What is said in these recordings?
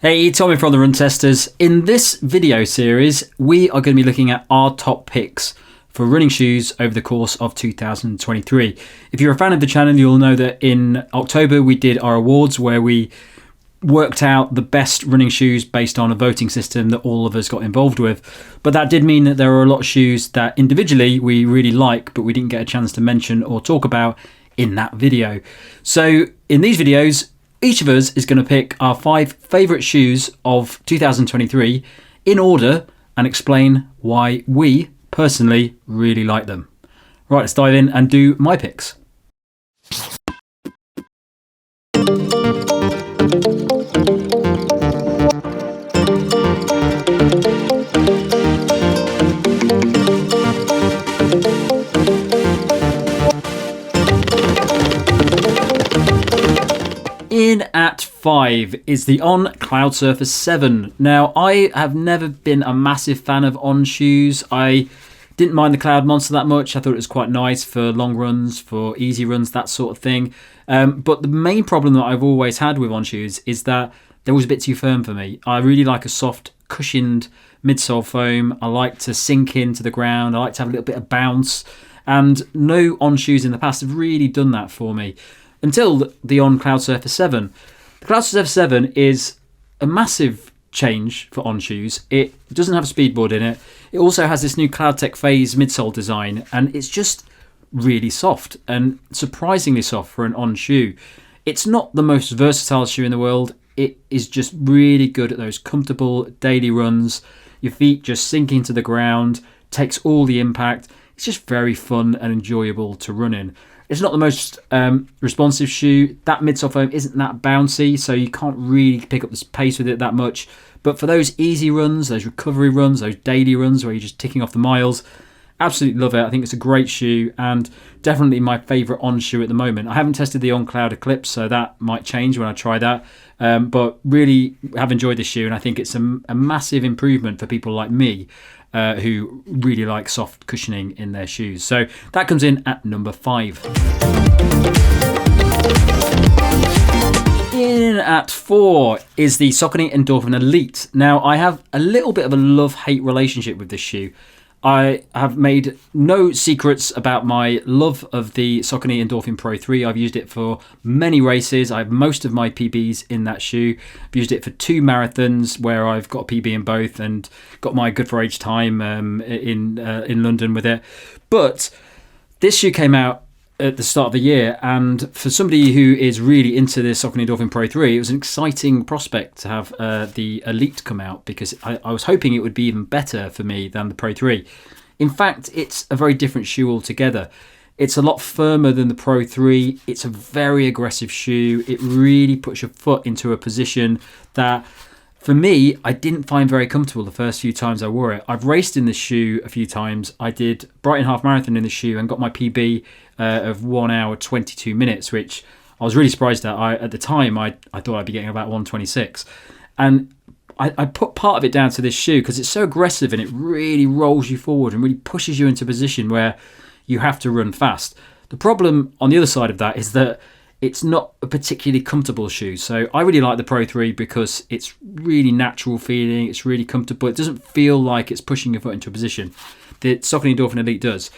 Hey, Tommy from the Run Testers. In this video series, we are going to be looking at our top picks for running shoes over the course of 2023. If you're a fan of the channel, you'll know that in October we did our awards where we worked out the best running shoes based on a voting system that all of us got involved with. But that did mean that there are a lot of shoes that individually we really like, but we didn't get a chance to mention or talk about in that video. So in these videos, each of us is going to pick our 5 favourite shoes of 2023 in order and explain why we personally really like them. Right, let's dive in and do my picks. In at 5 is the On Cloudsurfer 7. Now, I have never been a massive fan of On shoes. I didn't mind the Cloud Monster that much. I thought it was quite nice for long runs, for easy runs, that sort of thing. But the main problem that I've always had with On shoes is that they're always a bit too firm for me. I really like a soft, cushioned midsole foam. I like to sink into the ground. I like to have a little bit of bounce. And no On shoes in the past have really done that for me. Until the On Cloudsurfer 7. The Cloudsurfer 7 is a massive change for On shoes. It doesn't have a speedboard in it. It also has this new CloudTech Phase midsole design, and it's just really soft and surprisingly soft for an On shoe. It's not the most versatile shoe in the world. It is just really good at those comfortable daily runs. Your feet just sink into the ground, takes all the impact. It's just very fun and enjoyable to run in. It's not the most responsive shoe. That midsole foam isn't that bouncy, so you can't really pick up the pace with it that much. But for those easy runs, those recovery runs, those daily runs where you're just ticking off the miles, absolutely love it. I think it's a great shoe and definitely my favourite On shoe at the moment. I haven't tested the On Cloud Eclipse, so that might change when I try that. But really have enjoyed this shoe, and I think it's a massive improvement for people like me who really like soft cushioning in their shoes. So that comes in at number 5. In at 4 is the Saucony Endorphin Elite. Now, I have a little bit of a love-hate relationship with this shoe. I have made no secrets about my love of the Saucony Endorphin Pro 3. I've used it for many races. I have most of my PBs in that shoe. I've used it for 2 marathons where I've got a PB in both and got my good for age time in London with it. But this shoe came out at the start of the year, and for somebody who is really into the Saucony Endorphin Pro 3, it was an exciting prospect to have the Elite come out, because I was hoping it would be even better for me than the Pro 3. In fact, it's a very different shoe altogether. It's a lot firmer than the Pro 3. It's a very aggressive shoe. It really puts your foot into a position that, for me, I didn't find very comfortable the first few times I wore it. I've raced in this shoe a few times. I did Brighton Half Marathon in the shoe and got my PB of 1 hour 22 minutes, which I was really surprised at. At the time, I thought I'd be getting about 1:26. And I put part of it down to this shoe because it's so aggressive and it really rolls you forward and really pushes you into a position where you have to run fast. The problem on the other side of that is that it's not a particularly comfortable shoe. So I really like the Pro 3 because it's really natural feeling. It's really comfortable. It doesn't feel like it's pushing your foot into a position. The Saucony Endorphin Elite does.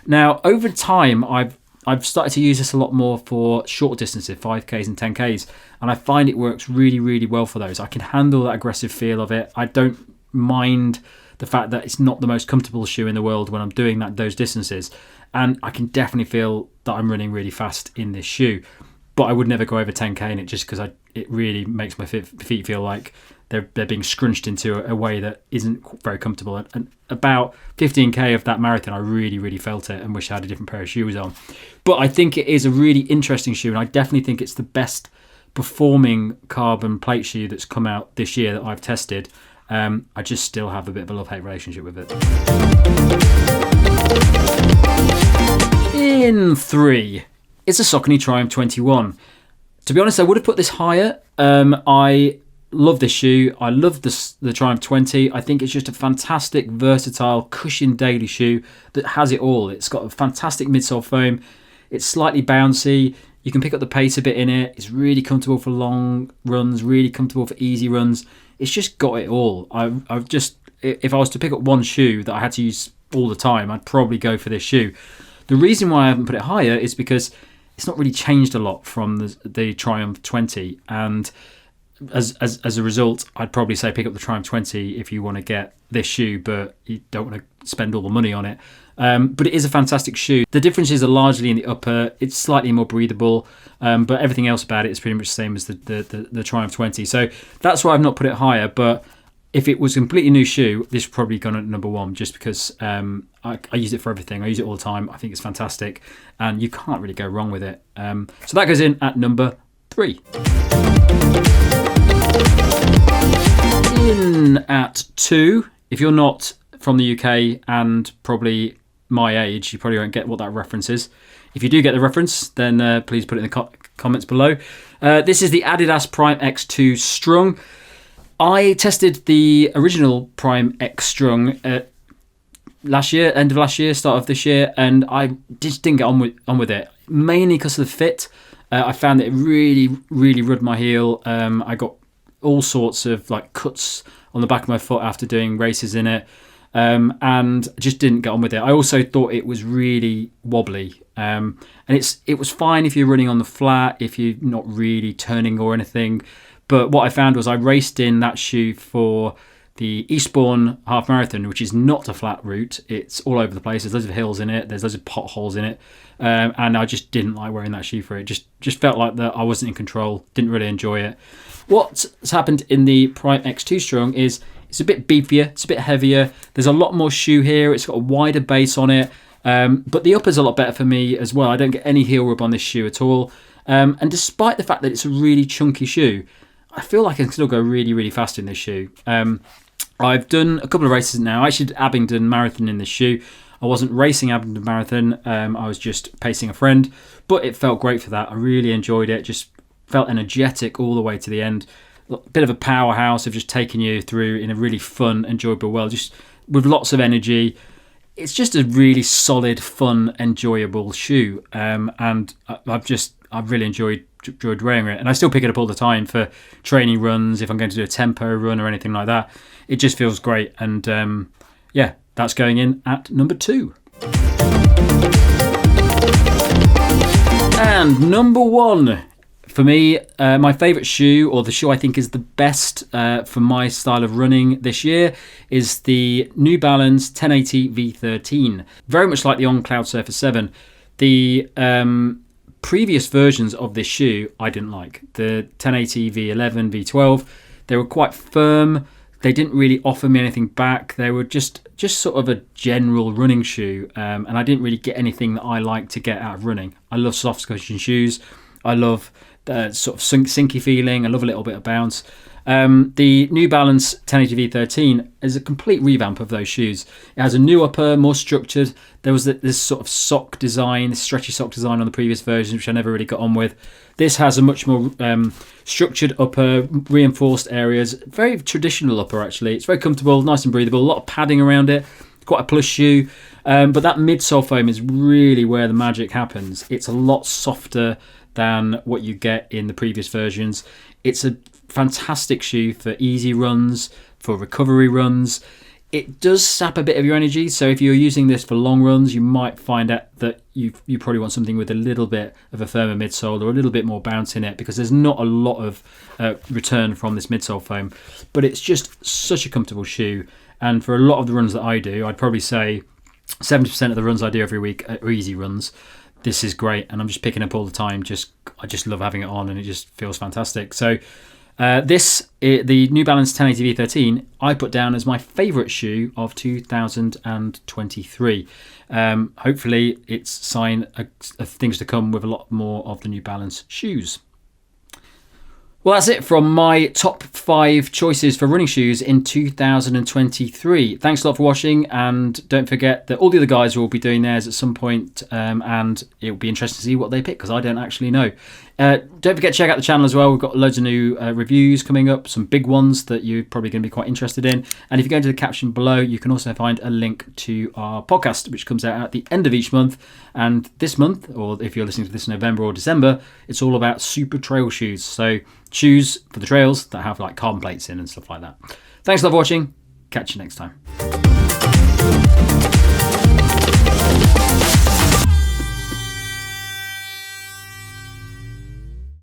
Now, over time, I've started to use this a lot more for short distances, 5Ks and 10Ks, and I find it works really, really well for those. I can handle that aggressive feel of it. I don't mind the fact that it's not the most comfortable shoe in the world when I'm doing those distances, and I can definitely feel that I'm running really fast in this shoe. But I would never go over 10K in it just because it really makes my feet feel like they're being scrunched into a way that isn't very comfortable. And about 15K of that marathon, I really, really felt it and wish I had a different pair of shoes on. But I think it is a really interesting shoe, and I definitely think it's the best performing carbon plate shoe that's come out this year that I've tested. I just still have a bit of a love-hate relationship with it. In 3 is the Saucony Triumph 21. To be honest, I would have put this higher. I love this shoe. I love the Triumph 20. I think it's just a fantastic, versatile, cushioned daily shoe that has it all. It's got a fantastic midsole foam. It's slightly bouncy. You can pick up the pace a bit in it. It's really comfortable for long runs, really comfortable for easy runs. It's just got it all. I've just, if I was to pick up one shoe that I had to use all the time, I'd probably go for this shoe. The reason why I haven't put it higher is because it's not really changed a lot from the Triumph 20, and as a result, I'd probably say pick up the Triumph 20 if you want to get this shoe, but you don't want to spend all the money on it. But it is a fantastic shoe. The differences are largely in the upper. It's slightly more breathable, but everything else about it is pretty much the same as the Triumph 20. So that's why I've not put it higher. But if it was a completely new shoe, this would probably gone at number one, just because I use it for everything. I use it all the time. I think it's fantastic, and you can't really go wrong with it. So that goes in at number 3. In at 2, if you're not from the UK and probably my age, you probably won't get what that reference is. If you do get the reference, then please put it in the comments below. This is the Adidas Prime X2 Strung. I tested the original Prime X Strung last year, end of last year, start of this year, and I just didn't get on with it, mainly because of the fit. I found that it really, really rubbed my heel. I got all sorts of like cuts on the back of my foot after doing races in it, and just didn't get on with it. I also thought it was really wobbly, and it was fine if you're running on the flat, if you're not really turning or anything. But what I found was I raced in that shoe for the Eastbourne Half Marathon, which is not a flat route. It's all over the place. There's loads of hills in it. There's loads of potholes in it. And I just didn't like wearing that shoe for it. Just felt like that I wasn't in control. Didn't really enjoy it. What's happened in the Prime X2 Strung is it's a bit beefier. It's a bit heavier. There's a lot more shoe here. It's got a wider base on it. But the upper's a lot better for me as well. I don't get any heel rub on this shoe at all. And despite the fact that it's a really chunky shoe, I feel like I can still go really, really fast in this shoe. I've done a couple of races now. I actually did Abingdon Marathon in this shoe. I wasn't racing Abingdon Marathon. I was just pacing a friend, but it felt great for that. I really enjoyed it. Just felt energetic all the way to the end. A bit of a powerhouse of just taking you through in a really fun, enjoyable way, just with lots of energy. It's just a really solid, fun, enjoyable shoe. And I've really enjoyed wearing it, and I still pick it up all the time for training runs, if I'm going to do a tempo run or anything like that. It just feels great, and yeah, that's going in at number 2. And number 1 for me, my favourite shoe, or the shoe I think is the best for my style of running this year, is the New Balance 1080 V13. Very much like the On Cloudsurfer 7. The previous versions of this shoe I didn't like. The 1080 V11, V12, they were quite firm. They didn't really offer me anything back. They were just sort of a general running shoe, and I didn't really get anything that I like to get out of running. I love soft cushioned shoes. I love the sort of sinky feeling. I love a little bit of bounce. The New Balance 1080 V13 is a complete revamp of those shoes. It has a new upper, more structured. There was this sort of sock design, this stretchy sock design on the previous version, which I never really got on with. This has a much more structured upper, reinforced areas. Very traditional upper, actually. It's very comfortable, nice and breathable. A lot of padding around it. Quite a plush shoe. But that midsole foam is really where the magic happens. It's a lot softer than what you get in the previous versions. It's a fantastic shoe for easy runs, for recovery runs. It does sap a bit of your energy, so if you're using this for long runs, you might find out that you probably want something with a little bit of a firmer midsole or a little bit more bounce in it, because there's not a lot of return from this midsole foam. But it's just such a comfortable shoe, and for a lot of the runs that I do, I'd probably say 70% of the runs I do every week are easy runs. This is great, and I'm just picking up all the time. I just love having it on, and it just feels fantastic. So the New Balance 1080 V13 I put down as my favourite shoe of 2023. Hopefully it's a sign of things to come with a lot more of the New Balance shoes. Well, that's it from my top 5 choices for running shoes in 2023. Thanks a lot for watching, and don't forget that all the other guys will be doing theirs at some point, and it'll be interesting to see what they pick, because I don't actually know. Don't forget to check out the channel as well. We've got loads of new reviews coming up, some big ones that you're probably going to be quite interested in. And if you go into the caption below, you can also find a link to our podcast, which comes out at the end of each month. And this month, or if you're listening to this in November or December, it's all about super trail shoes. So shoes for the trails that have like carbon plates in and stuff like that. Thanks a lot for watching. Catch you next time.